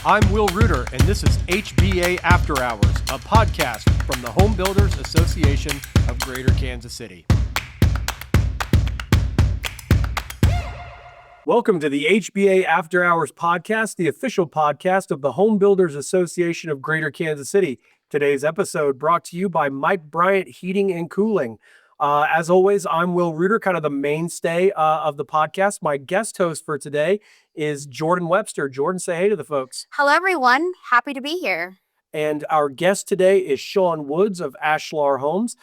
I'm Will Reuter, and this is HBA After Hours, a podcast from the Home Builders Association of Greater Kansas City. Welcome to the HBA After Hours podcast, the official podcast of the Home Builders Association of Greater Kansas City. Today's episode brought to you by Mike Bryant Heating and Cooling. As always, I'm Will Reuter, kind of the mainstay of the podcast. My guest host for today is Jordynn Webster. Jordynn, say hey to the folks. Hello, everyone. Happy to be here. And our guest today is Shawn Woods of Ashlar Homes.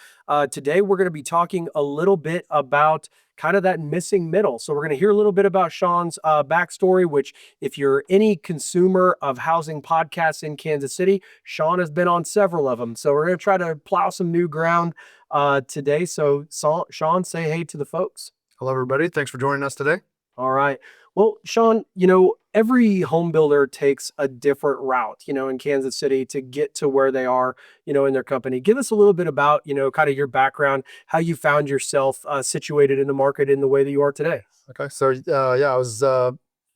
Today, we're going to be talking a little bit about kind of that missing middle. So we're going to hear a little bit about Shawn's backstory, which if you're any consumer of housing podcasts in Kansas City, Shawn has been on several of them. So we're going to try to plow some new ground today. So Shawn, say hey to the folks. Hello, everybody. Thanks for joining us today. All right. Well, Shawn, every home builder takes a different route, in Kansas City to get to where they are, in their company. Give us a little bit about, kind of your background, how you found yourself situated in the market in the way that you are today. Okay. So, I was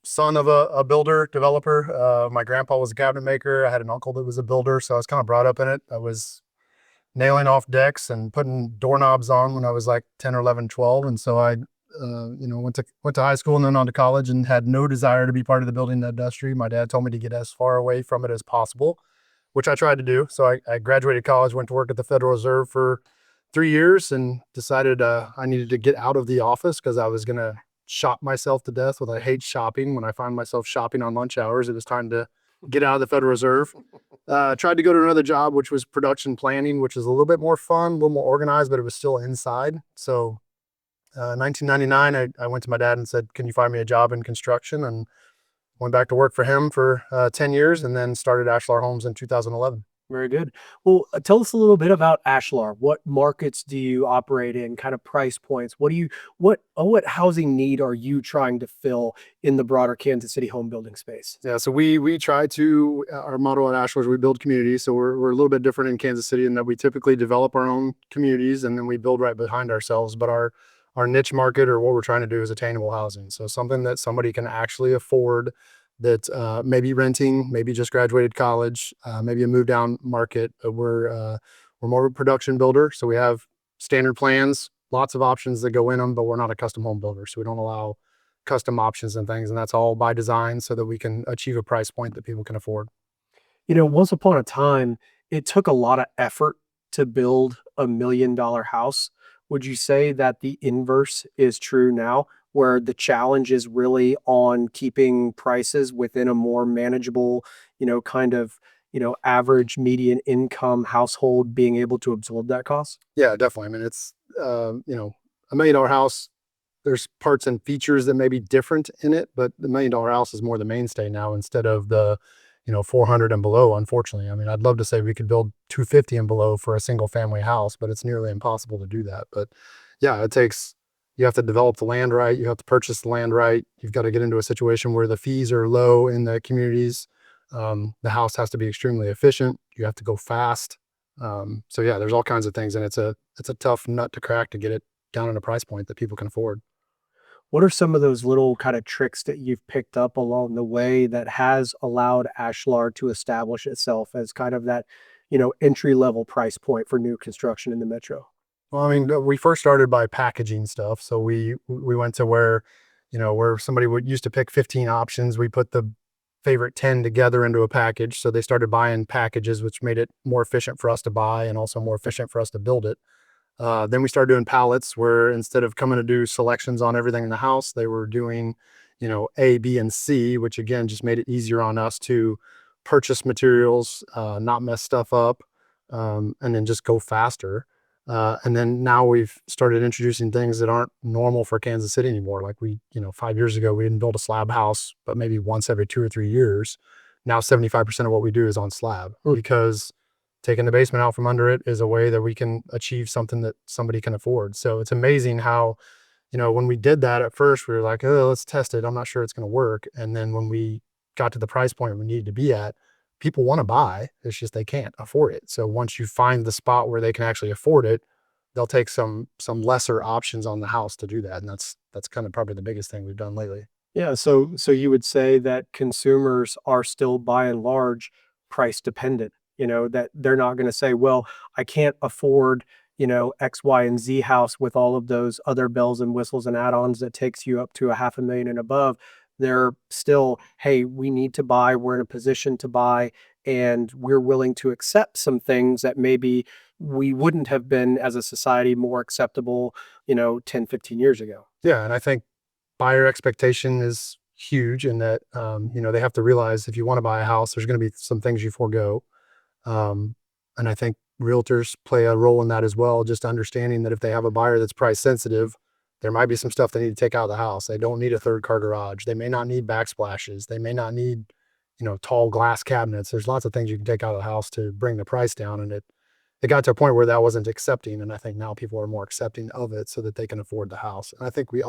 son of a builder, developer. My grandpa was a cabinet maker. I had an uncle that was a builder, so I was kind of brought up in it. I was nailing off decks and putting doorknobs on when I was like 10 or 11, 12. And so I went to high school and then on to college and had no desire to be part of the building industry. My dad told me to get as far away from it as possible, which I tried to do. So I graduated college, went to work at the Federal Reserve for 3 years and decided I needed to get out of the office because I was going to shop myself to death. I hate shopping. When I find myself shopping on lunch hours, it was time to get out of the Federal Reserve. Tried to go to another job, which was production planning, which is a little bit more fun, a little more organized, but it was still inside. So 1999, I went to my dad and said, can you find me a job in construction? And went back to work for him for 10 years and then started Ashlar Homes in 2011. Very good. Well, tell us a little bit about Ashlar. What markets do you operate in? Kind of price points? What housing need are you trying to fill in the broader Kansas City home building space? Yeah, so we try to, our motto at Ashlar is we build communities. So we're a little bit different in Kansas City in that we typically develop our own communities and then we build right behind ourselves. But our niche market or what we're trying to do is attainable housing. So something that somebody can actually afford, that maybe renting, maybe just graduated college, maybe a move down market. We're more of a production builder. So we have standard plans, lots of options that go in them, but we're not a custom home builder. So we don't allow custom options and things. And that's all by design so that we can achieve a price point that people can afford. Once upon a time, it took a lot of effort to build $1 million house. Would you say that the inverse is true now, where the challenge is really on keeping prices within a more manageable, average median income household being able to absorb that cost? Yeah, definitely. I mean, it's, $1 million house, there's parts and features that may be different in it, but the $1 million house is more the mainstay now instead of the 400 and below, unfortunately. I mean, I'd love to say we could build 250 and below for a single family house, but it's nearly impossible to do that. But yeah, you have to develop the land right. You have to purchase the land right. You've got to get into a situation where the fees are low in the communities. The house has to be extremely efficient. You have to go fast. So yeah, there's all kinds of things, and it's a tough nut to crack to get it down at a price point that people can afford. What are some of those little kind of tricks that you've picked up along the way that has allowed Ashlar to establish itself as kind of that, entry-level price point for new construction in the metro? Well, I mean, we first started by packaging stuff. So we went to where somebody used to pick 15 options. We put the favorite 10 together into a package. So they started buying packages, which made it more efficient for us to buy and also more efficient for us to build it. Then we started doing pallets where instead of coming to do selections on everything in the house, they were doing, A, B, and C, which again, just made it easier on us to purchase materials, not mess stuff up, and then just go faster. And then now we've started introducing things that aren't normal for Kansas City anymore. Like 5 years ago, we didn't build a slab house, but maybe once every 2 or 3 years. Now 75% of what we do is on slab because taking the basement out from under it is a way that we can achieve something that somebody can afford. So it's amazing how, when we did that at first, we were like, oh, let's test it. I'm not sure it's going to work. And then when we got to the price point we needed to be at, people want to buy. It's just they can't afford it. So once you find the spot where they can actually afford it, they'll take some lesser options on the house to do that. And that's kind of probably the biggest thing we've done lately. Yeah, so you would say that consumers are still by and large price dependent, that they're not going to say, well, I can't afford, X, Y, and Z house with all of those other bells and whistles and add-ons that takes you up to a half a million and above. They're still, hey, we need to buy, we're in a position to buy, and we're willing to accept some things that maybe we wouldn't have been as a society more acceptable, 10, 15 years ago. Yeah, and I think buyer expectation is huge in that, they have to realize if you want to buy a house, there's going to be some things you forego. Um, and I think realtors play a role in that as well, just understanding that if they have a buyer that's price sensitive, there might be some stuff they need to take out of the house. They don't need a third car garage. They may not need backsplashes. They may not need, tall glass cabinets. There's lots of things you can take out of the house to bring the price down. And it got to a point where that wasn't accepting. And I think now people are more accepting of it so that they can afford the house. And I think we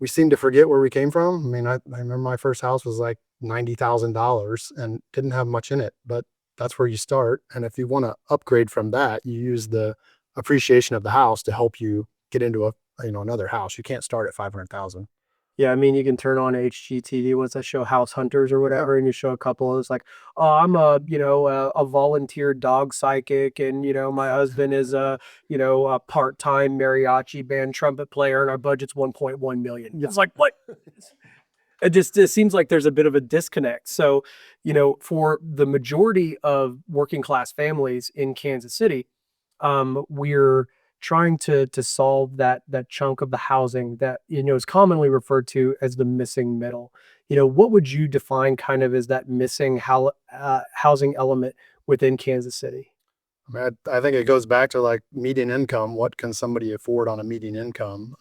seem to forget where we came from. I mean, I remember my first house was like $90,000 and didn't have much in it, but that's where you start. And if you want to upgrade from that, you use the appreciation of the house to help you get into another house. You can't start at 500,000. Yeah, I mean, you can turn on HGTV. What's that show, House Hunters or whatever, and you show a couple. It's like, oh, I'm a volunteer dog psychic, and my husband is a part-time mariachi band trumpet player, and our budget's 1.1 million. Yeah. It's like, what? It seems like there's a bit of a disconnect. So, for the majority of working class families in Kansas City, we're trying to solve that chunk of the housing that is commonly referred to as the missing middle. What would you define kind of as that missing housing element within Kansas City? I mean, I think it goes back to like median income. What can somebody afford on a median income?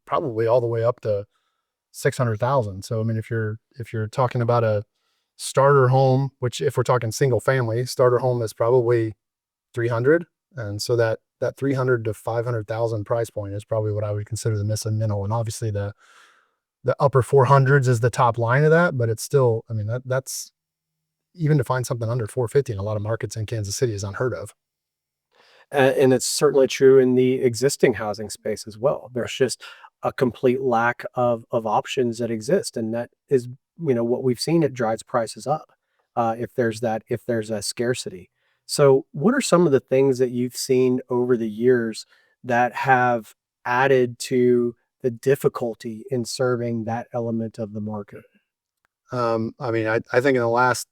Probably all the way up to 600,000. So, I mean, if you're talking about a starter home, which if we're talking single family, starter home is probably 300. And so that 300 to 500,000 price point is probably what I would consider the missing middle. And obviously the upper 400s is the top line of that, but it's still, I mean, that's even to find something under 450 in a lot of markets in Kansas City is unheard of. And it's certainly true in the existing housing space as well. There's just a complete lack of options that exist, and that is what we've seen. It drives prices up if there's a scarcity. So, what are some of the things that you've seen over the years that have added to the difficulty in serving that element of the market? I mean, I think in the last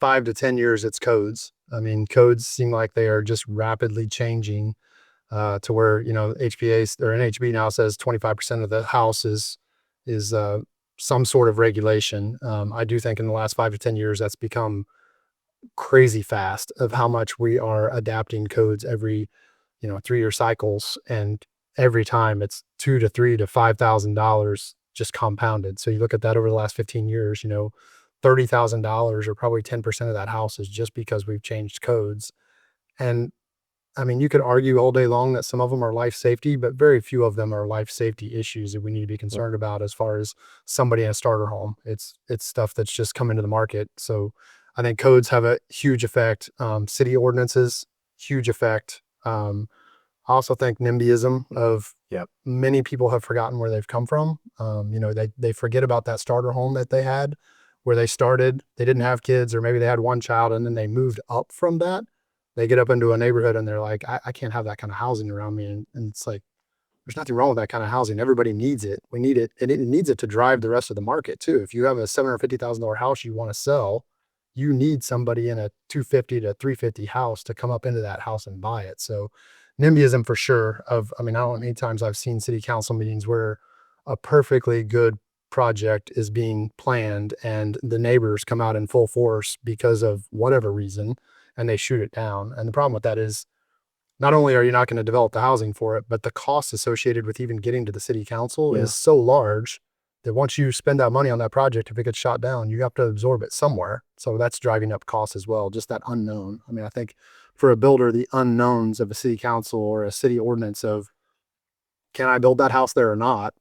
5 to 10 years, it's codes. I mean, codes seem like they are just rapidly changing to where, HBA or NHB now says 25% of the house is some sort of regulation. I do think in the last 5 to 10 years, that's become crazy fast of how much we are adapting codes every, 3 year cycles. And every time it's $2,000 to $3,000 to $5,000 just compounded. So you look at that over the last 15 years, $30,000 or probably 10% of that house is just because we've changed codes. And I mean, you could argue all day long that some of them are life safety, but very few of them are life safety issues that we need to be concerned about as far as somebody in a starter home. It's stuff that's just come into the market. So I think codes have a huge effect. City ordinances, huge effect. I also think NIMBYism of Yep. many people have forgotten where they've come from. They forget about that starter home that they had where they started. They didn't have kids, or maybe they had one child and then they moved up from that. They get up into a neighborhood and they're like, I can't have that kind of housing around me. And it's like, there's nothing wrong with that kind of housing. Everybody needs it. We need it. And it needs it to drive the rest of the market too. If you have a $750,000 house you want to sell, you need somebody in a 250 to 350 house to come up into that house and buy it. So NIMBYism for sure I don't know how many times I've seen city council meetings where a perfectly good project is being planned and the neighbors come out in full force because of whatever reason and they shoot it down. And the problem with that is not only are you not going to develop the housing for it, but the cost associated with even getting to the city council Yeah. is so large that once you spend that money on that project, if it gets shot down, you have to absorb it somewhere. So that's driving up costs as well, just that unknown. I mean, I think for a builder, the unknowns of a city council or a city ordinance of, can I build that house there or not?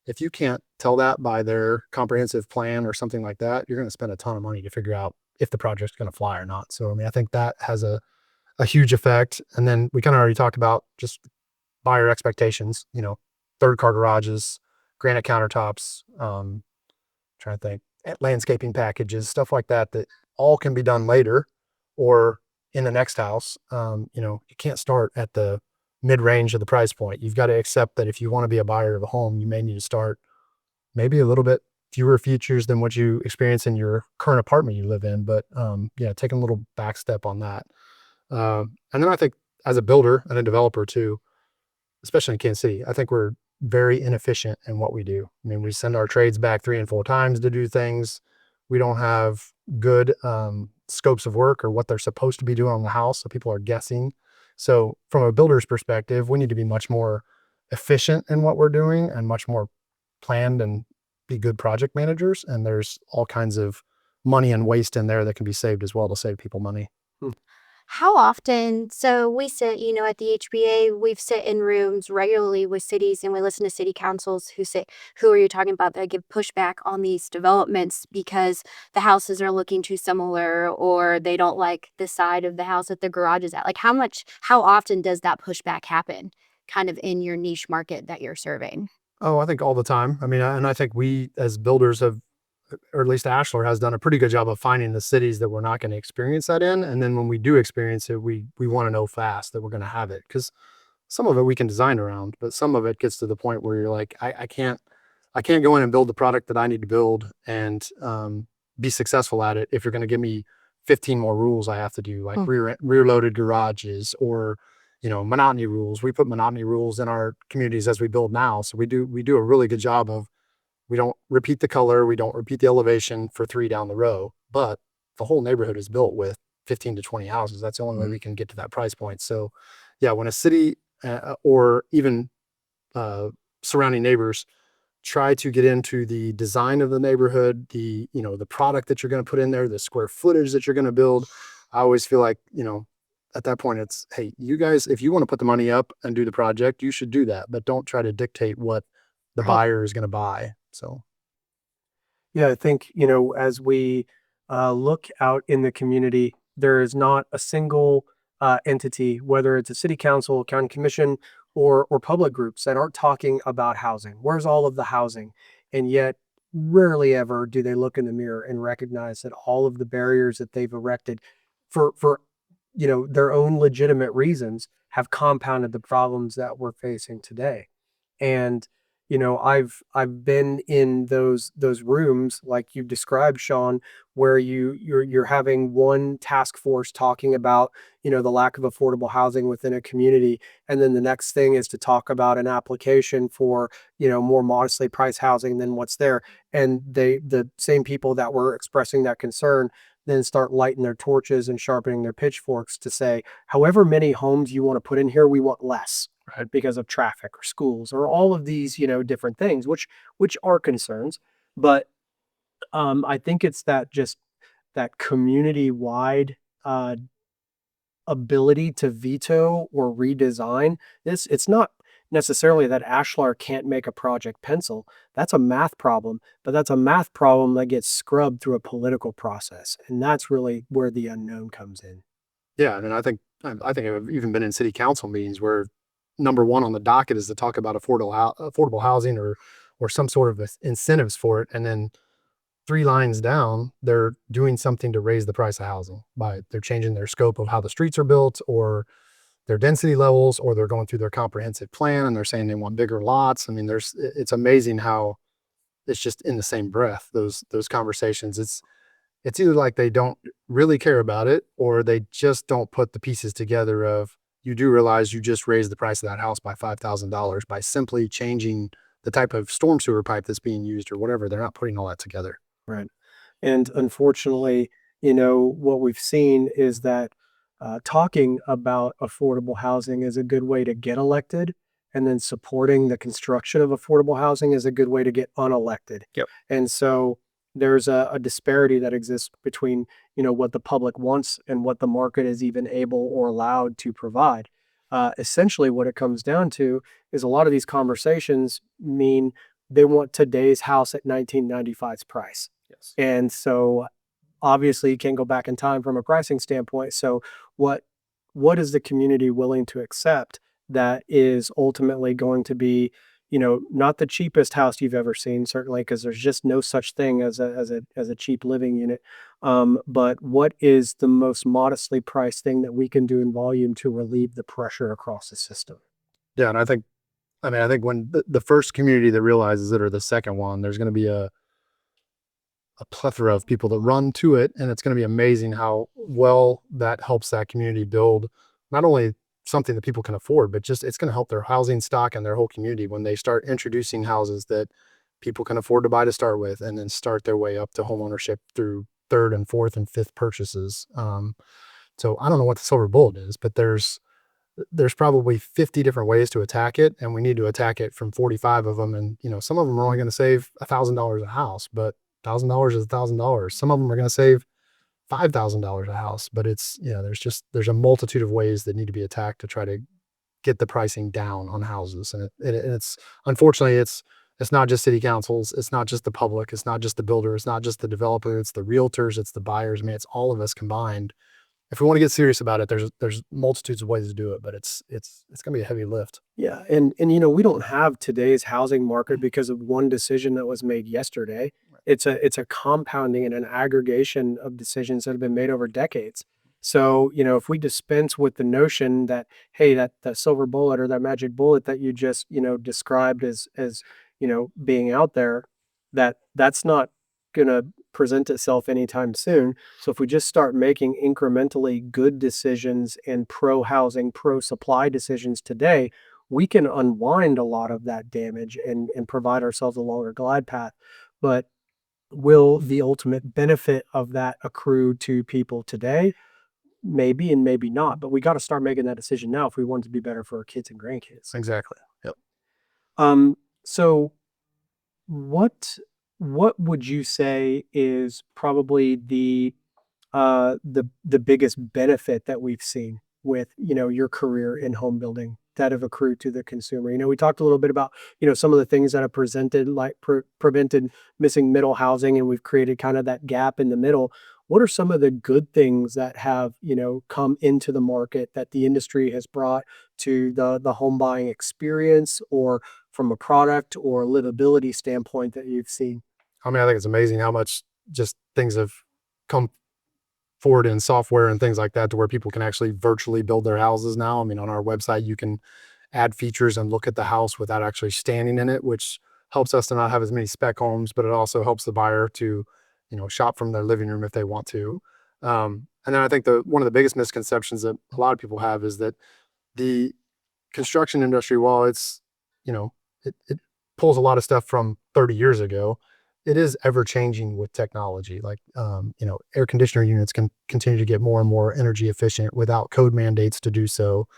If you can't tell that by their comprehensive plan or something like that, you're going to spend a ton of money to figure out if the project's going to fly or not. So, I mean, I think that has a huge effect. And then we kind of already talked about just buyer expectations, third car garages, granite countertops, trying to think, landscaping packages, stuff like that, that all can be done later or in the next house. You can't start at the mid-range of the price point. You've got to accept that if you want to be a buyer of a home, you may need to start maybe a little bit fewer features than what you experience in your current apartment you live in. But yeah, taking a little back step on that. And then I think as a builder and a developer too, especially in Kansas City, I think we're very inefficient in what we do. I mean, we send our trades back 3 and 4 times to do things. We don't have good scopes of work or what they're supposed to be doing on the house. So people are guessing. So from a builder's perspective, we need to be much more efficient in what we're doing and much more planned and be good project managers. And there's all kinds of money and waste in there that can be saved as well to save people money. How often? So we sit, at the HBA, we've sit in rooms regularly with cities and we listen to city councils who say, who are you talking about, that give pushback on these developments because the houses are looking too similar or they don't like the side of the house that the garage is at. Like how often does that pushback happen kind of in your niche market that you're serving? Oh, I think all the time. I mean, and I think we as builders have, or at least Ashlar has done a pretty good job of finding the cities that we're not going to experience that in. And then when we do experience it, we want to know fast that we're going to have it. Because some of it we can design around, but some of it gets to the point where you're like, I can't go in and build the product that I need to build and be successful at it if you're going to give me 15 more rules I have to do, like rear loaded garages or monotony rules. We put monotony rules in our communities as we build now. So we do a really good job of, we don't repeat the color, we don't repeat the elevation for 3 down the row, but the whole neighborhood is built with 15 to 20 houses. That's the only way we can get to that price point. So yeah, when a city or even surrounding neighbors try to get into the design of the neighborhood, the product that you're going to put in there, the square footage that you're going to build, I always feel like, at that point it's, hey, you guys, if you want to put the money up and do the project, you should do that, but don't try to dictate what the buyer is going to buy. So, Yeah, I think, as we look out in the community, there is not a single entity, whether it's a city council, county commission, or public groups that aren't talking about housing. Where's all of the housing? And yet, rarely ever do they look in the mirror and recognize that all of the barriers that they've erected for their own legitimate reasons have compounded the problems that we're facing today. And I've been in those rooms like you've described, Shawn, where you're having one task force talking about the lack of affordable housing within a community, and then the next thing is to talk about an application for more modestly priced housing than what's there, and the same people that were expressing that concern then start lighting their torches and sharpening their pitchforks to say, however many homes you want to put in here, we want less. Right, because of traffic or schools or all of these, different things, which are concerns. But I think it's that community-wide ability to veto or redesign this. It's not necessarily that Ashlar can't make a project pencil. That's a math problem, but that's a math problem that gets scrubbed through a political process, and that's really where the unknown comes in. yeah. And I think I've even been in city council meetings where number one on the docket is to talk about affordable housing or some sort of incentives for it. And then 3 lines down, they're doing something to raise the price of housing they're changing their scope of how the streets are built or their density levels, or they're going through their comprehensive plan and they're saying they want bigger lots. I mean, it's amazing how it's just in the same breath, those conversations. It's either like they don't really care about it or they just don't put the pieces together of, you do realize you just raised the price of that house by $5,000 by simply changing the type of storm sewer pipe that's being used or whatever. They're not putting all that together. Right. And unfortunately, what we've seen is that talking about affordable housing is a good way to get elected, and then supporting the construction of affordable housing is a good way to get unelected. Yep. And so there's a disparity that exists between, what the public wants and what the market is even able or allowed to provide. Essentially, what it comes down to is a lot of these conversations mean they want today's house at 1995's price. Yes. And so obviously you can't go back in time from a pricing standpoint. So what is the community willing to accept that is ultimately going to be, not the cheapest house you've ever seen, certainly, because there's just no such thing as a cheap living unit. But what is the most modestly priced thing that we can do in volume to relieve the pressure across the system? Yeah. And I think when the first community that realizes it or the second one, there's going to be a plethora of people that run to it. And it's going to be amazing how well that helps that community build not only something that people can afford, but just it's going to help their housing stock and their whole community when they start introducing houses that people can afford to buy to start with and then start their way up to homeownership through third and fourth and fifth purchases. So I don't know what the silver bullet is, but there's probably 50 different ways to attack it, and we need to attack it from 45 of them. And some of them are only going to save $1,000 a house, but $1,000 is $1,000. Some of them are going to save $5,000 a house, but there's a multitude of ways that need to be attacked to try to get the pricing down on houses. And it's unfortunately it's not just city councils, it's not just the public, it's not just the builder, it's not just the developer, it's the realtors, it's the buyers. I mean, it's all of us combined. If we want to get serious about it, there's multitudes of ways to do it, but it's going to be a heavy lift. Yeah, and we don't have today's housing market because of one decision that was made yesterday. It's a compounding and an aggregation of decisions that have been made over decades. So, if we dispense with the notion that, hey, that silver bullet or that magic bullet that you just, described as being out there, that's not gonna present itself anytime soon. So if we just start making incrementally good decisions and pro housing, pro supply decisions today, we can unwind a lot of that damage and provide ourselves a longer glide path. But will the ultimate benefit of that accrue to people today? Maybe and maybe not. But we got to start making that decision now if we want it to be better for our kids and grandkids. Exactly. Yep. So what would you say is probably the biggest benefit that we've seen with your career in home building that have accrued to the consumer? We talked a little bit about some of the things that have prevented missing middle housing, and we've created kind of that gap in the middle. What are some of the good things that have come into the market that the industry has brought to the home buying experience, or from a product or livability standpoint that you've seen? I mean, I think it's amazing how much just things have come forward in software and things like that to where people can actually virtually build their houses now. I mean, on our website, you can add features and look at the house without actually standing in it, which helps us to not have as many spec homes, but it also helps the buyer to, shop from their living room if they want to. And then I think one of the biggest misconceptions that a lot of people have is that the construction industry, while it's, it pulls a lot of stuff from 30 years ago, it is ever changing with technology. Like, air conditioner units can continue to get more and more energy efficient without code mandates to do so.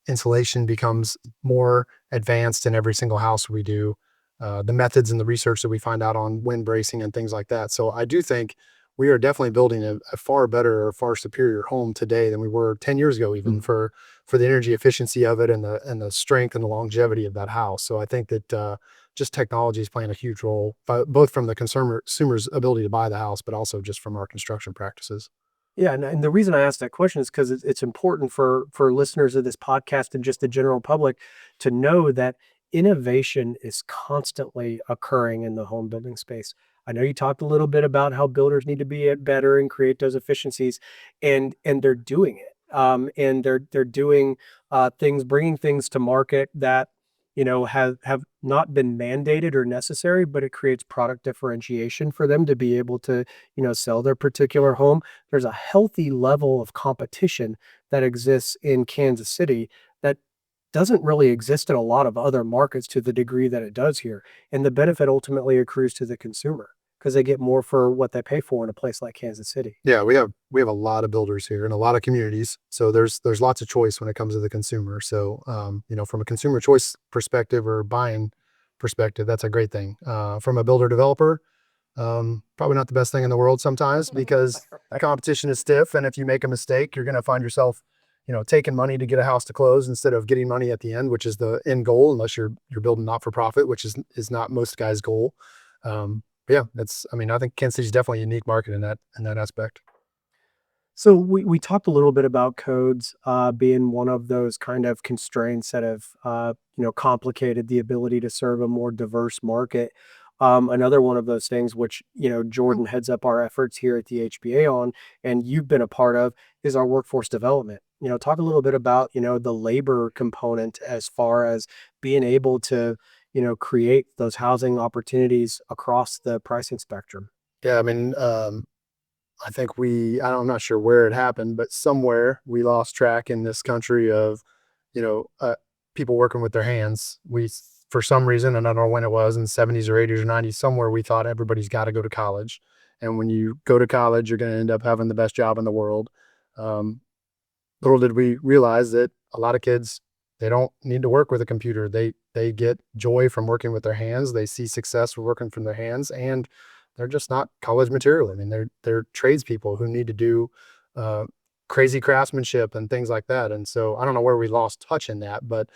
Insulation becomes more advanced in every single house we do. The methods and the research that we find out on wind bracing and things like that. So I do think we are definitely building a far better or far superior home today than we were 10 years ago, even for the energy efficiency of it and the strength and the longevity of that house. So I think that just technology is playing a huge role, both from the consumer's ability to buy the house, but also just from our construction practices. Yeah, and the reason I asked that question is because it's important for listeners of this podcast and just the general public to know that innovation is constantly occurring in the home building space. I know you talked a little bit about how builders need to be better and create those efficiencies, and they're doing it. And they're doing bringing things to market that have not been mandated or necessary, but it creates product differentiation for them to be able to sell their particular home. There's a healthy level of competition that exists in Kansas City that doesn't really exist in a lot of other markets to the degree that it does here. And the benefit ultimately accrues to the consumer because they get more for what they pay for in a place like Kansas City. Yeah, we have a lot of builders here and a lot of communities. So there's lots of choice when it comes to the consumer. So from a consumer choice perspective or buying perspective, that's a great thing. From a builder developer, probably not the best thing in the world sometimes because the competition is stiff, and if you make a mistake, you're going to find yourself taking money to get a house to close instead of getting money at the end, which is the end goal, unless you're building not for profit, which is not most guys' goal. But yeah, I think Kansas City is definitely a unique market in that aspect. So we talked a little bit about codes being one of those kind of constraints that have complicated the ability to serve a more diverse market. Another one of those things, which Mm. Jordynn heads up our efforts here at the HBA on, and you've been a part of, is our workforce development. Talk a little bit about the labor component as far as being able to create those housing opportunities across the pricing spectrum. Yeah, I mean, I think I'm not sure where it happened, but somewhere we lost track in this country of, you know, uh, people working with their hands. For some reason, and I don't know when it was, in the 70s or 80s or 90s, somewhere we thought everybody's got to go to college. And when you go to college, you're going to end up having the best job in the world. Um, Little did we realize that a lot of kids, they don't need to work with a computer. They get joy from working with their hands. They see success with working from their hands, and they're just not college material. I mean, they're tradespeople who need to do uh, crazy craftsmanship and things like that. And so I don't know where we lost touch in that, but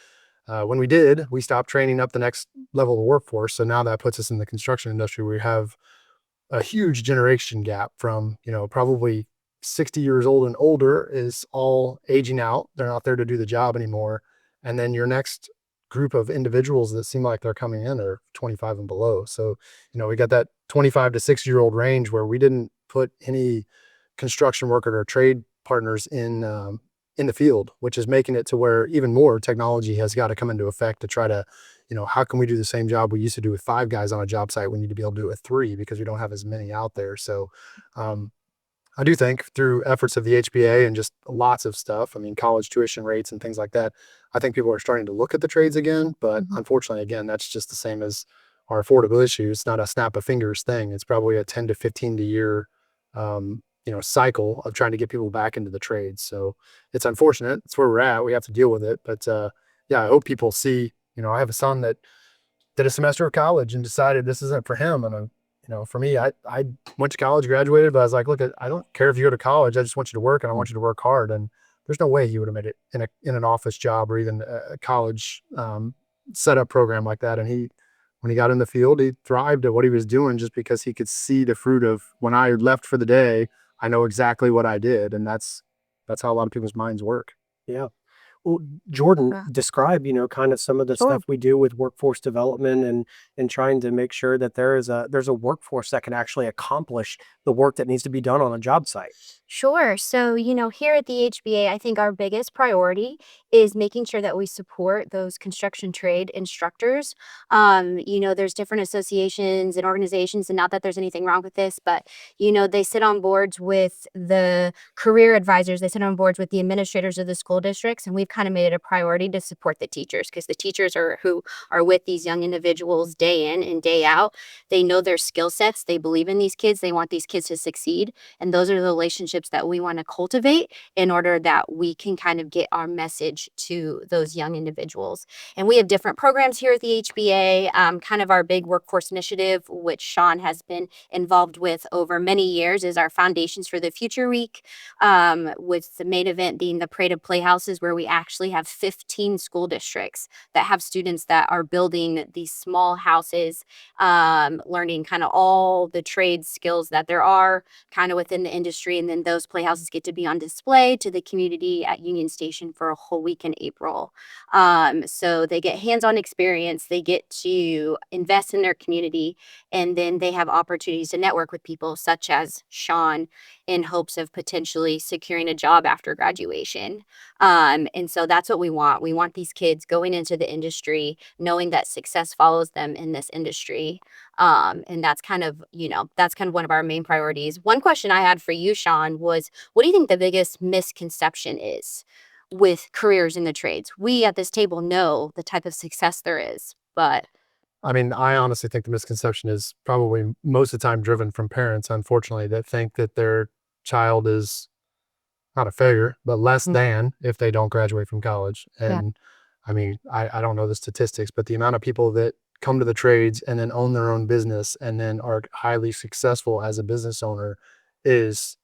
when we did, we stopped training up the next level of workforce. So now that puts us in the construction industry. We have a huge generation gap from, probably 60 years old and older is all aging out. They're not there to do the job anymore. And then your next group of individuals that seem like they're coming in are 25 and below. So, we got that 25 to 6-year-old range where we didn't put any construction worker or trade partners in the field, which is making it to where even more technology has got to come into effect to try to, how can we do the same job we used to do with 5 guys on a job site? We need to be able to do it with 3 because we don't have as many out there. So, um, I do think through efforts of the HBA and just lots of stuff, I mean, college tuition rates and things like that, I think people are starting to look at the trades again. But Mhm. unfortunately, again, that's just the same as our affordable issue. It's not a snap of fingers thing. It's probably a 10 to 15 to year, cycle of trying to get people back into the trades. So it's unfortunate. It's where we're at. We have to deal with it. But yeah, I hope people see, I have a son that did a semester of college and decided this isn't for him. And, for me, I went to college, graduated, but I was like, look, I don't care if you go to college. I just want you to work and I want you to work hard. And there's no way he would have made it in an office job or even a college setup program like that. And when he got in the field, he thrived at what he was doing just because he could see the fruit of when I left for the day, I know exactly what I did. And that's how a lot of people's minds work. Yeah. Well, Jordynn, Yeah. describe, kind of some of the Sure. stuff we do with workforce development and trying to make sure that there's a workforce that can actually accomplish the work that needs to be done on a job site. Sure. So, here at the HBA, I think our biggest priority is making sure that we support those construction trade instructors. There's different associations and organizations, and not that there's anything wrong with this, but, they sit on boards with the career advisors, they sit on boards with the administrators of the school districts, and we've kind of made it a priority to support the teachers because the teachers are who are with these young individuals day in and day out. They know their skill sets, they believe in these kids, they want these kids to succeed. And those are the relationships that we want to cultivate in order that we can kind of get our message to those young individuals. And we have different programs here at the HBA, kind of our big workforce initiative, which Shawn has been involved with over many years, is our Foundations for the Future Week, with the main event being the Parade of Playhouses, where we actually have 15 school districts that have students that are building these small houses, learning kind of all the trade skills that there are kind of within the industry. And then those playhouses get to be on display to the community at Union Station for a whole week in April. So they get hands-on experience, they get to invest in their community, and then they have opportunities to network with people such as Shawn in hopes of potentially securing a job after graduation. And so that's what we want. We want these kids going into the industry knowing that success follows them in this industry. And that's kind of one of our main priorities. One question I had for you, Shawn, was what do you think the biggest misconception is with careers in the trades? We at this table know the type of success there is, but I mean, I honestly think the misconception is probably most of the time driven from parents, unfortunately, that think that their child is not a failure, but less Mm. than if they don't graduate from college. Yeah. And I mean, I don't know the statistics, but the amount of people that come to the trades and then own their own business and then are highly successful as a business owner is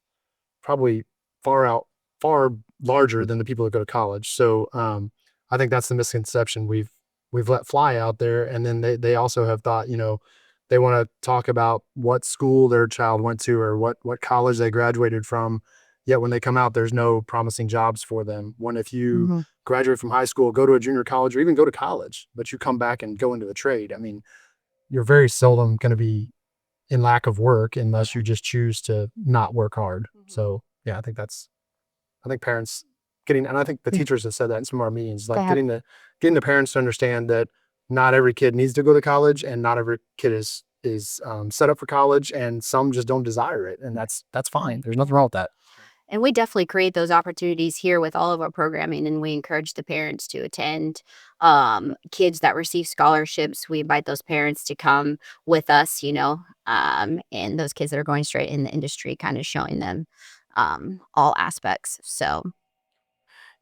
probably far larger than the people that go to college. So I think that's the misconception we've let fly out there. And then they also have thought, they want to talk about what school their child went to or what college they graduated from. Yet when they come out, there's no promising jobs for them. When if you Mm-hmm. graduate from high school, go to a junior college, or even go to college, but you come back and go into the trade, I mean, you're very seldom going to be in lack of work unless you just choose to not work hard. So yeah, I think parents and I think the teachers have said that in some of our meetings, like getting the parents to understand that not every kid needs to go to college, and not every kid is set up for college, and some just don't desire it, and that's fine. There's nothing wrong with that. And we definitely create those opportunities here with all of our programming, and we encourage the parents to attend. Kids that receive scholarships, we invite those parents to come with us, and those kids that are going straight in the industry, kind of showing them all aspects. So,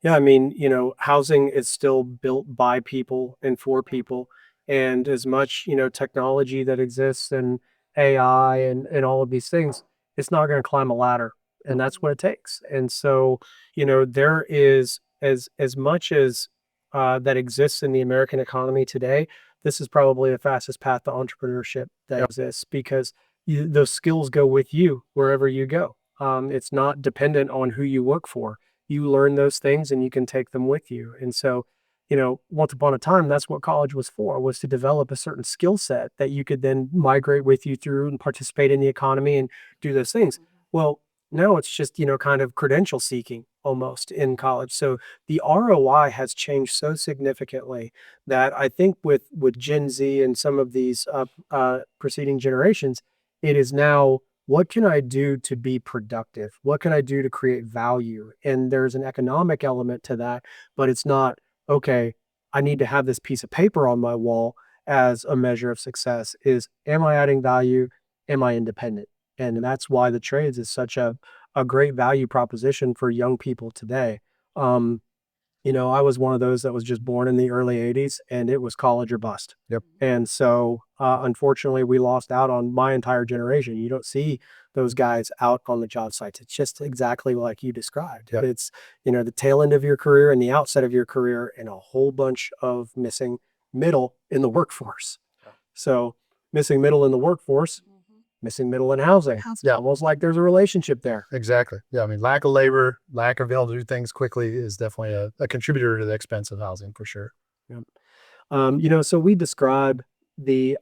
Yeah, I mean, housing is still built by people and for people. And as much, technology that exists and AI and all of these things, it's not going to climb a ladder. And that's what it takes. And so, there is as much as that exists in the American economy today, this is probably the fastest path to entrepreneurship that Yep. exists because those skills go with you wherever you go. It's not dependent on who you work for. You learn those things and you can take them with you. And so, once upon a time, that's what college was for, was to develop a certain skill set that you could then migrate with you through and participate in the economy and do those things. Well, now it's just, kind of credential seeking almost in college. So the ROI has changed so significantly that I think with Gen Z and some of these preceding generations, it is now, what can I do to be productive? What can I do to create value? And there's an economic element to that, but it's not, okay, I need to have this piece of paper on my wall as a measure of success. Is, am I adding value? Am I independent? And that's why the trades is such a great value proposition for young people today. Um, I was one of those that was just born in the early 80s, and it was college or bust. Yep. And so, unfortunately, we lost out on my entire generation. You don't see those guys out on the job sites. It's just exactly like you described. Yep. It's, the tail end of your career and the outset of your career, and a whole bunch of missing middle in the workforce. So, missing middle in the workforce, missing middle in housing. Yeah. Almost like there's a relationship there. Exactly. Yeah. I mean, lack of labor, lack of being able to do things quickly is definitely a contributor to the expense of housing for sure. So we describe the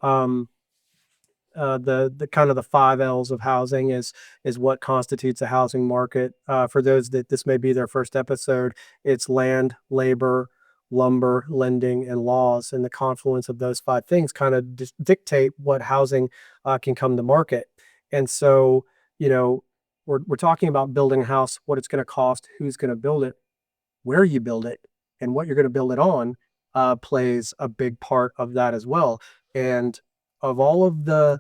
the kind of the 5 L's of housing is what constitutes a housing market. For those that this may be their first episode, it's land, labor, lumber, lending, and laws. And the confluence of those 5 things kind of dictate what housing can come to market. And so, we're talking about building a house, what it's going to cost, who's going to build it, where you build it, and what you're going to build it on plays a big part of that as well. And of all of the,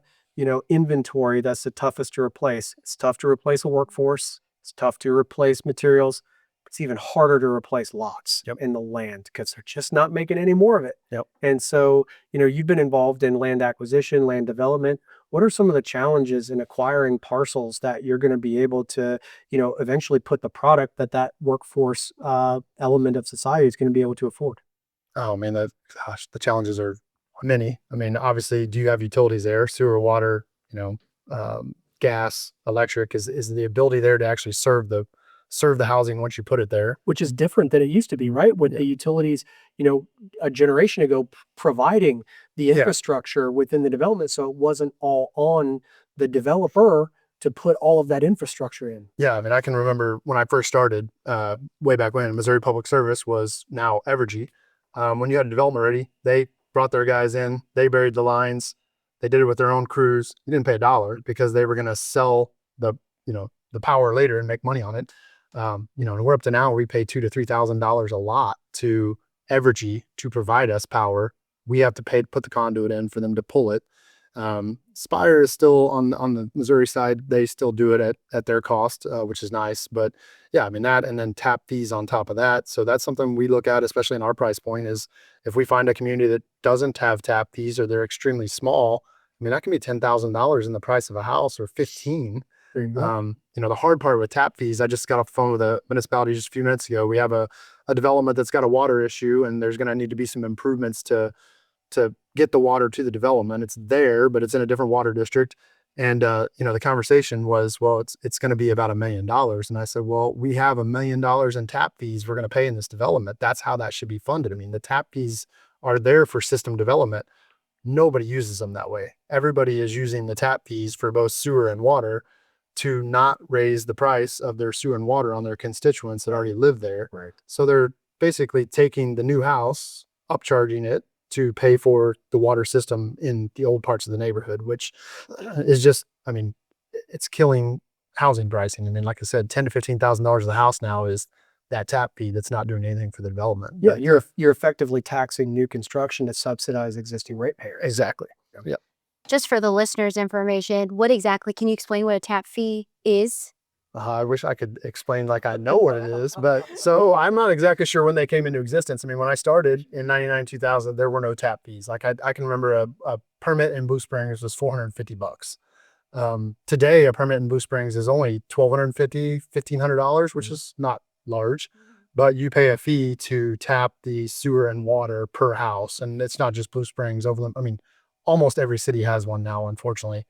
inventory that's the toughest to replace, it's tough to replace a workforce. It's tough to replace materials. It's even harder to replace lots in the land because they're just not making any more of it. Yep. And so, you've been involved in land acquisition, land development. What are some of the challenges in acquiring parcels that you're going to be able to, eventually put the product that workforce element of society is going to be able to afford? Oh man, the challenges are many. I mean, obviously, do you have utilities there, sewer, water, gas, electric? Is the ability there to actually serve the housing once you put it there? Which is different than it used to be, right? With Yeah. the utilities, a generation ago, providing the Yeah. infrastructure within the development, so it wasn't all on the developer to put all of that infrastructure in. Yeah, I mean, I can remember when I first started, way back when Missouri Public Service was now Evergy. When you had a development ready, they brought their guys in, they buried the lines, they did it with their own crews. You didn't pay $1 because they were going to sell the power later and make money on it. And we're up to now, we pay $2,000 to $3,000 a lot to Evergy to provide us power. We have to put the conduit in for them to pull it. Spire is still on the Missouri side. They still do it at their cost, which is nice. But yeah, I mean that, and then tap fees on top of that. So that's something we look at, especially in our price point, is if we find a community that doesn't have tap fees or they're extremely small, I mean, that can be $10,000 in the price of a house, or 15. There you go. The hard part with tap fees, I just got off the phone with a municipality just a few minutes ago. We have a development that's got a water issue, and there's going to need to be some improvements to get the water to the development. It's there, but it's in a different water district. And the conversation was, well, it's going to be about $1 million. And I said, well, we have $1 million in tap fees we're going to pay in this development. That's how that should be funded. I mean, the tap fees are there for system development. Nobody uses them that way. Everybody is using the tap fees for both sewer and water to not raise the price of their sewer and water on their constituents that already live there. Right. So they're basically taking the new house, upcharging it to pay for the water system in the old parts of the neighborhood, which is just, I mean, it's killing housing pricing. I mean, like I said, $10,000 to $15,000 of the house now is that tap fee that's not doing anything for the development. Yeah, you're effectively taxing new construction to subsidize existing ratepayers. Exactly. Yeah. Just for the listeners' information, what exactly, can you explain what a tap fee is? I wish I could explain like I know what it is, but so I'm not exactly sure when they came into existence. I mean, when I started in 99, 2000, there were no tap fees. Like I can remember a permit in Blue Springs was $450. Today, a permit in Blue Springs is only $1,250, $1,500, which is not large, but you pay a fee to tap the sewer and water per house. And it's not just Blue Springs, Overland. I mean, almost every city has one now, unfortunately.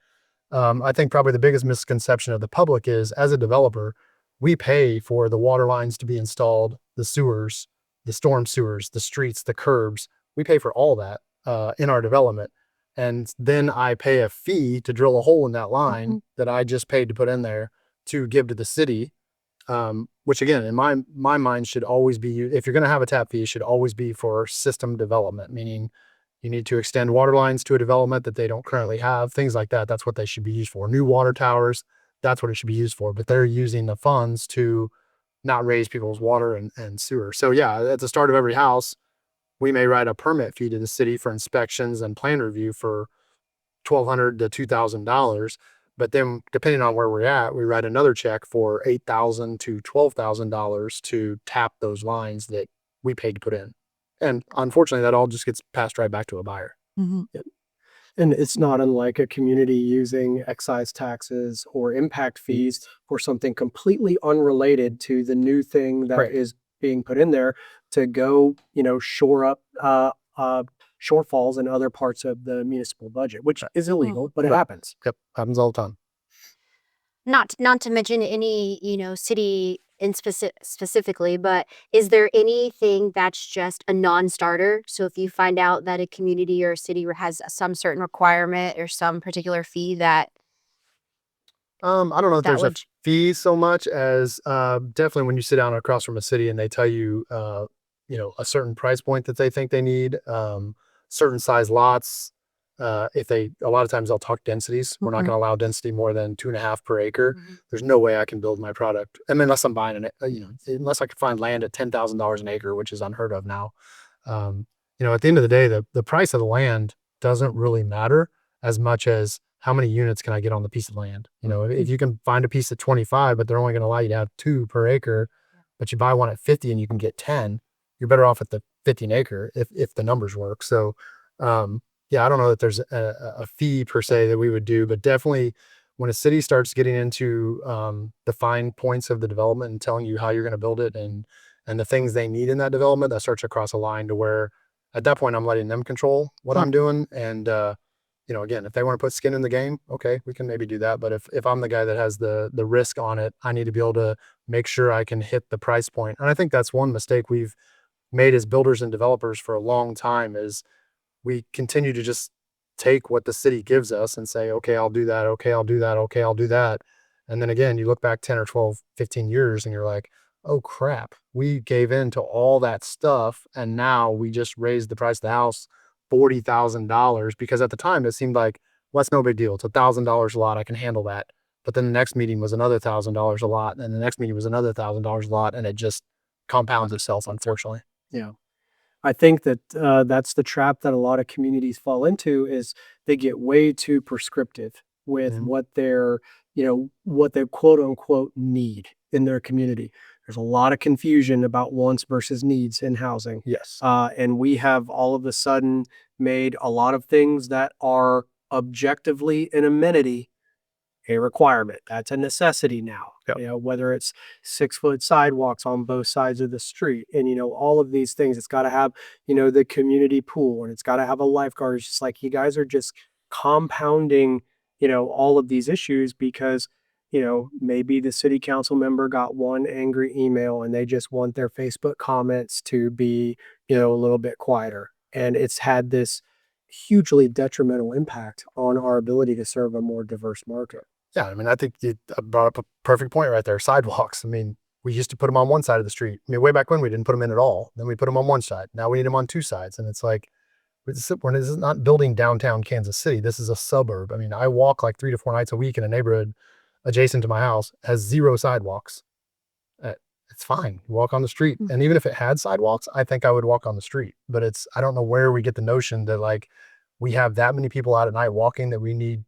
I think probably the biggest misconception of the public is, as a developer, we pay for the water lines to be installed, the sewers, the storm sewers, the streets, the curbs. We pay for all that in our development. And then I pay a fee to drill a hole in that line that I just paid to put in there to give to the city, which again, in my mind, should always be, if you're going to have a tap fee, it should always be for system development, meaning you need to extend water lines to a development that they don't currently have, things like that. That's what they should be used for. New water towers, that's what it should be used for. But they're using the funds to not raise people's water and sewer. So yeah, at the start of every house, we may write a permit fee to the city for inspections and plan review for $1,200 to $2,000. But then depending on where we're at, we write another check for $8,000 to $12,000 to tap those lines that we paid to put in. And unfortunately, that all just gets passed right back to a buyer. Yeah. And it's not unlike a community using excise taxes or impact fees for something completely unrelated to the new thing that Right. is being put in there to go, shore up shortfalls in other parts of the municipal budget, which is illegal, but it happens. Yep, happens all the time. Not to mention any, city in specifically, but is there anything that's just a non-starter? So if you find out that a community or a city has some certain requirement or some particular fee that I don't know if that there's a would fee so much as definitely when you sit down across from a city and they tell you, a certain price point that they think they need, certain size lots. A lot of times they'll talk densities. We're not going to allow density more than 2.5 per acre. There's no way I can build my product. I mean, unless I'm buying it, unless I can find land at $10,000 an acre, which is unheard of now. At the end of the day, the price of the land doesn't really matter as much as how many units can I get on the piece of land. If you can find a piece at 25, but they're only going to allow you to have 2 per acre, but you buy one at 50 and you can get 10, you're better off at the 15 acre if the numbers work. So, yeah, I don't know that there's a fee per se that we would do, but definitely when a city starts getting into the fine points of the development and telling you how you're going to build it and the things they need in that development, that starts to cross a line to where at that point I'm letting them control what I'm doing. And, again, if they want to put skin in the game, okay, we can maybe do that. But if I'm the guy that has the risk on it, I need to be able to make sure I can hit the price point. And I think that's one mistake we've made as builders and developers for a long time is we continue to just take what the city gives us and say, okay, I'll do that. Okay, I'll do that. Okay, I'll do that. And then again, you look back 10 or 12, 15 years and you're like, oh crap, we gave in to all that stuff. And now we just raised the price of the house $40,000 because at the time it seemed like, well, that's no big deal. It's $1,000 a lot. I can handle that. But then the next meeting was another $1,000 a lot. And the next meeting was another $1,000 a lot. And it just compounds itself, unfortunately. Yeah. I think that that's the trap that a lot of communities fall into is they get way too prescriptive with what what they quote unquote need in their community. There's a lot of confusion about wants versus needs in housing. Yes. And we have all of a sudden made a lot of things that are objectively an amenity a requirement. That's a necessity now. Yep. Whether it's 6-foot sidewalks on both sides of the street and, all of these things, it's got to have, the community pool and it's got to have a lifeguard. It's just like you guys are just compounding all of these issues because, maybe the city council member got one angry email and they just want their Facebook comments to be, a little bit quieter. And it's had this hugely detrimental impact on our ability to serve a more diverse market. Yeah, I mean, I think you brought up a perfect point right there. Sidewalks. I mean, we used to put them on one side of the street. I mean, way back when we didn't put them in at all. Then we put them on one side. Now we need them on two sides. And it's like, this is not building downtown Kansas City. This is a suburb. I mean, I walk like 3 to 4 nights a week in a neighborhood adjacent to my house, has 0 sidewalks. It's fine. You walk on the street. And even if it had sidewalks, I think I would walk on the street. But I don't know where we get the notion that like we have that many people out at night walking that we need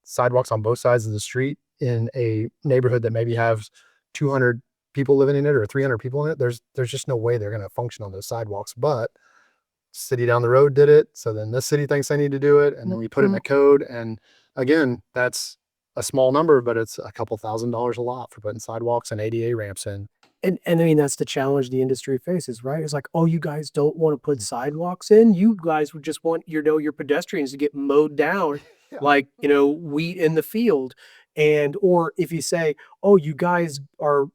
sidewalks on both sides of the street in a neighborhood that maybe has 200 people living in it or 300 people in it. There's just no way they're going to function on those sidewalks. But city down the road did it. So then this city thinks they need to do it. And then we put it in a code. And again, that's a small number, but it's a couple $1,000s a lot for putting sidewalks and ADA ramps in. And I mean, that's the challenge the industry faces, right? It's like, oh, you guys don't want to put sidewalks in. You guys would just want your pedestrians to get mowed down Yeah. like, wheat in the field. Or if you say, oh, you guys are,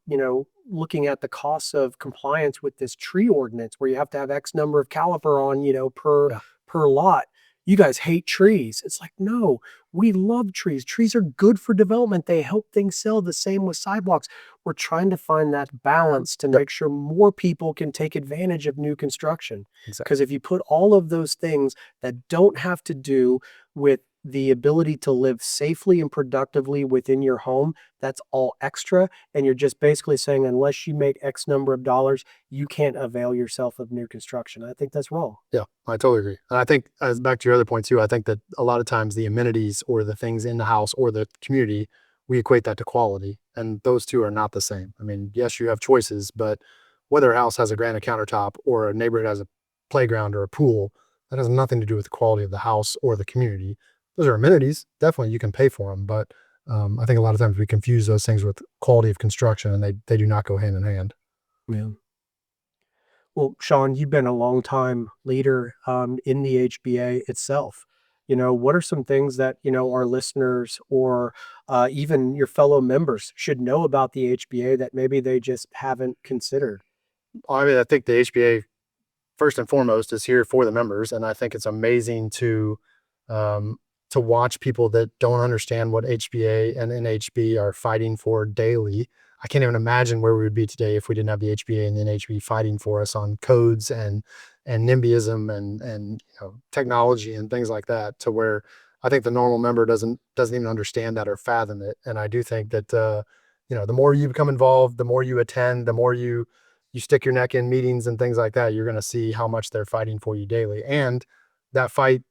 looking at the costs of compliance with this tree ordinance where you have to have X number of caliper on, per lot. You guys hate trees. It's like, no, we love trees. Trees are good for development. They help things sell. The same with sidewalks. We're trying to find that balance to make sure more people can take advantage of new construction. Exactly. Because if you put all of those things that don't have to do with the ability to live safely and productively within your home, that's all extra. And you're just basically saying, unless you make X number of dollars, you can't avail yourself of new construction. I think that's wrong. Yeah, I totally agree. And I think, as back to your other point too, I think that a lot of times the amenities or the things in the house or the community, we equate that to quality. And those two are not the same. I mean, yes, you have choices, but whether a house has a granite countertop or a neighborhood has a playground or a pool, that has nothing to do with the quality of the house or the community. Those are amenities. Definitely you can pay for them. But I think a lot of times we confuse those things with quality of construction, and they do not go hand in hand. Yeah. Well, Shawn, you've been a long time leader in the HBA itself. What are some things that, our listeners or even your fellow members should know about the HBA that maybe they just haven't considered? I mean, I think the HBA, first and foremost, is here for the members. And I think it's amazing to watch people that don't understand what HBA and NHB are fighting for daily. I can't even imagine where we would be today if we didn't have the HBA and the NHB fighting for us on codes and NIMBYism and technology and things like that, to where I think the normal member doesn't even understand that or fathom it. And I do think that the more you become involved, the more you attend, the more you stick your neck in meetings and things like that, you're going to see how much they're fighting for you daily. And that fight,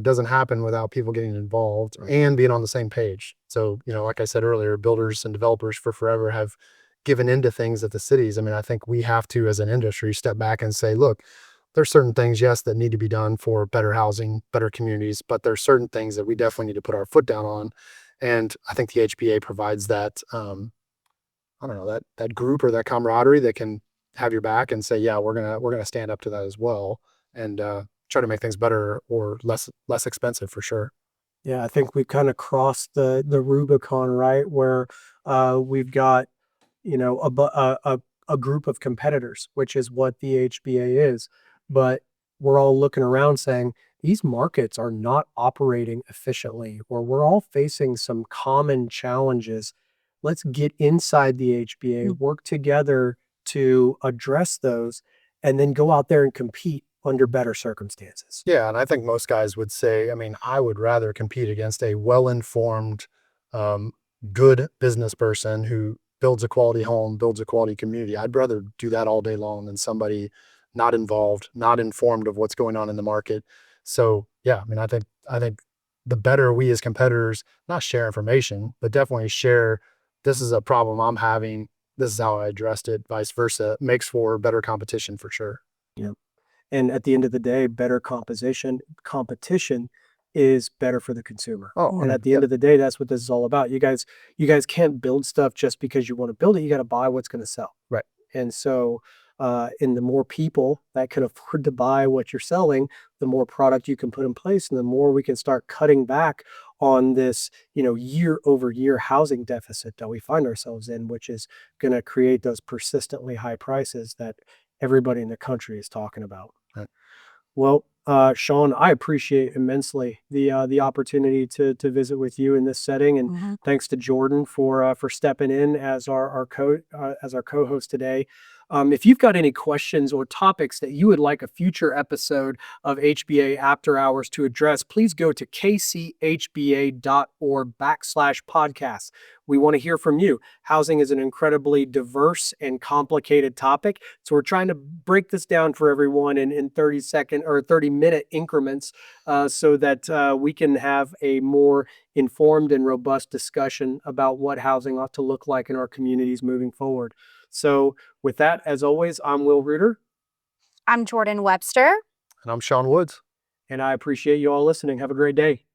doesn't happen without people getting involved and being on the same page. So, like I said earlier, builders and developers for forever have given into things at the cities. I mean, I think we have to, as an industry, step back and say, look, there's certain things, yes, that need to be done for better housing, better communities, but there's certain things that we definitely need to put our foot down on. And I think the HBA provides that, I don't know, that group or that camaraderie that can have your back and say, yeah, we're gonna stand up to that as well, and try to make things better or less expensive for sure. Yeah, I think we've kind of crossed the Rubicon, right? Where we've got, a group of competitors, which is what the HBA is. But we're all looking around saying these markets are not operating efficiently, or we're all facing some common challenges. Let's get inside the HBA, work together to address those, and then go out there and compete under better circumstances. Yeah, and I think most guys would say, I mean, I would rather compete against a well-informed, good business person who builds a quality home, builds a quality community. I'd rather do that all day long than somebody not involved, not informed of what's going on in the market. So yeah, I mean, I think the better we as competitors not share information, but definitely share, this is a problem I'm having, this is how I addressed it, vice versa, makes for better competition for sure. Yeah. And at the end of the day, better competition is better for the consumer. Oh, And at the end of the day, that's what this is all about. You guys can't build stuff just because you want to build it. You got to buy what's going to sell. Right. And so, and the more people that can afford to buy what you're selling, the more product you can put in place, and the more we can start cutting back on this, year over year housing deficit that we find ourselves in, which is going to create those persistently high prices that everybody in the country is talking about. Right. Well, Shawn, I appreciate immensely the opportunity to visit with you in this setting, and thanks to Jordynn for stepping in as our co-host today. If you've got any questions or topics that you would like a future episode of HBA After Hours to address, please go to kchba.org/podcasts. We want to hear from you. Housing is an incredibly diverse and complicated topic, so we're trying to break this down for everyone in 30-second or 30-minute increments so that we can have a more informed and robust discussion about what housing ought to look like in our communities moving forward. So with that, as always, I'm Will Reuter. I'm Jordynn Webster. And I'm Shawn Woods. And I appreciate you all listening. Have a great day.